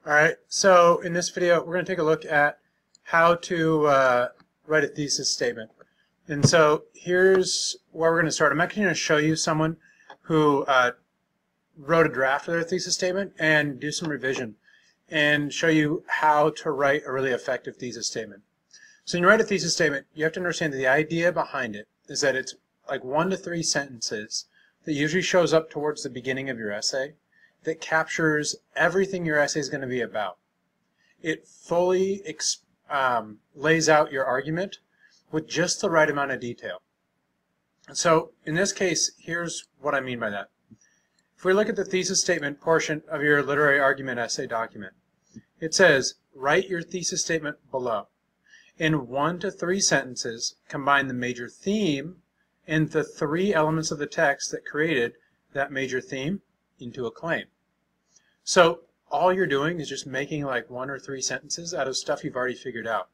Alright, so in this video we're going to take a look at how to write a thesis statement. And so here's where we're going to start. I'm actually going to show you someone who wrote a draft of their thesis statement and do some revision and show you how to write a really effective thesis statement. So when you write a thesis statement, you have to understand that the idea behind it is that it's like 1 to 3 sentences that usually shows up towards the beginning of your essay that captures everything your essay is going to be about. It fully lays out your argument with just the right amount of detail. So in this case, here's what I mean by that. If we look at the thesis statement portion of your literary argument essay document, it says, write your thesis statement below. In 1 to 3 sentences, combine the major theme and the 3 elements of the text that created that major theme into a claim. So all you're doing is just making like 1 or 3 sentences out of stuff you've already figured out.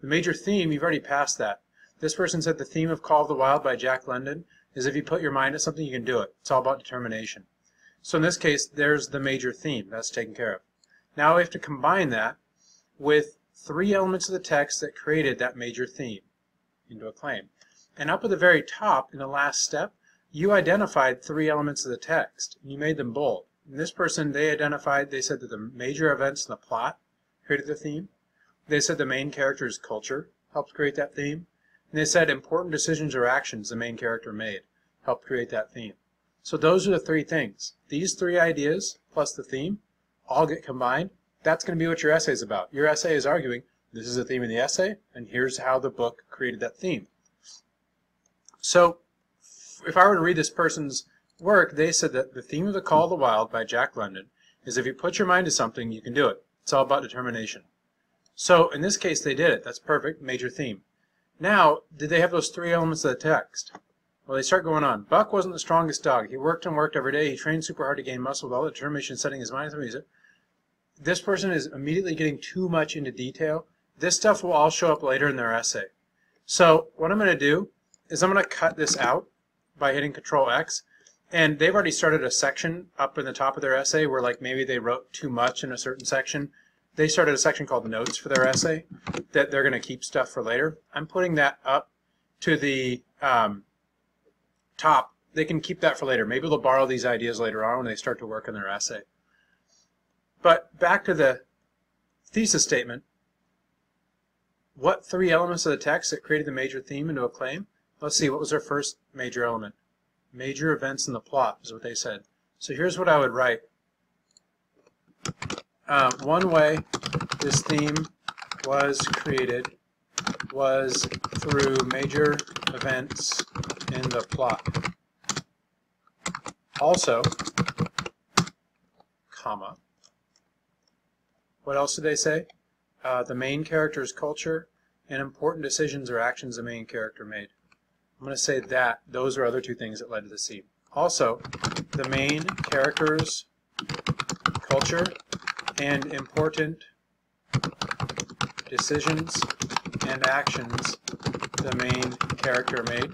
The major theme, you've already passed that. This person said the theme of Call of the Wild by Jack London is if you put your mind to something, you can do it. It's all about determination. So in this case, there's the major theme. That's taken care of. Now we have to combine that with 3 elements of the text that created that major theme into a claim. And up at the very top, in the last step, you identified 3 elements of the text. And you made them bold. And this person, they said that the major events in the plot created the theme. They said the main character's culture helped create that theme. And they said important decisions or actions the main character made helped create that theme. So those are the 3 things. These 3 ideas plus the theme all get combined. That's going to be what your essay is about. Your essay is arguing, this is the theme of the essay, and here's how the book created that theme. So if I were to read this person's work, they said that the theme of the Call of the Wild by Jack London is if you put your mind to something, you can do it. It's all about determination. So in this case, they did it. That's perfect. Major theme. Now, did they have those 3 elements of the text? Well, they start going on. Buck wasn't the strongest dog. He worked and worked every day. He trained super hard to gain muscle with all the determination, setting his mind to music. This person is immediately getting too much into detail. This stuff will all show up later in their essay. So what I'm going to do is I'm going to cut this out by hitting Control X. And they've already started a section up in the top of their essay where like maybe they wrote too much in a certain section. They started a section called notes for their essay that they're going to keep stuff for later. I'm putting that up to the top. They can keep that for later. Maybe they'll borrow these ideas later on when they start to work on their essay. But back to the thesis statement. What 3 elements of the text that created the major theme into a claim? Let's see, what was their first major element? Major events in the plot is what they said. So here's what I would write. One way this theme was created was through major events in the plot. Also, comma. What else did they say? The main character's culture and important decisions or actions the main character made. I'm going to say that those are other 2 things that led to the theme. Also, the main character's culture and important decisions and actions the main character made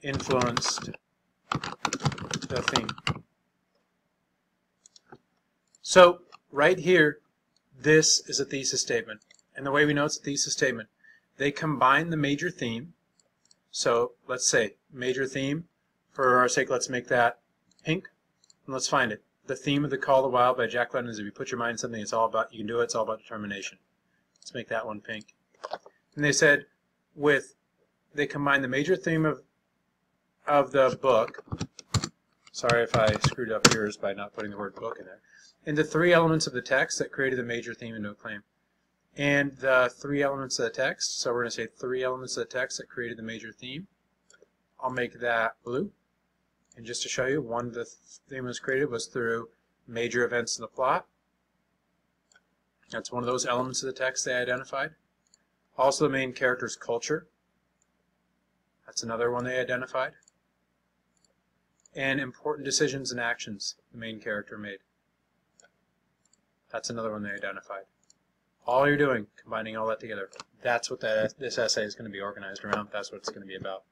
influenced the theme. So right here, this is a thesis statement. And the way we know it's a thesis statement, they combine the major theme. So let's say major theme, for our sake, let's make that pink. And let's find it. The theme of the Call of the Wild by Jack London is if you put your mind to something, it's all about, you can do it, it's all about determination. Let's make that one pink. And they said they combine the major theme of the book, sorry if I screwed up yours by not putting the word book in there, into 3 elements of the text that created the major theme into a claim. And the 3 elements of the text, so we're going to say 3 elements of the text that created the major theme. I'll make that blue. And just to show you, one of the theme was created was through major events in the plot. That's one of those elements of the text they identified. Also the main character's culture. That's another one they identified. And important decisions and actions the main character made. That's another one they identified. All you're doing, combining all that together, that's what this essay is going to be organized around. That's what it's going to be about.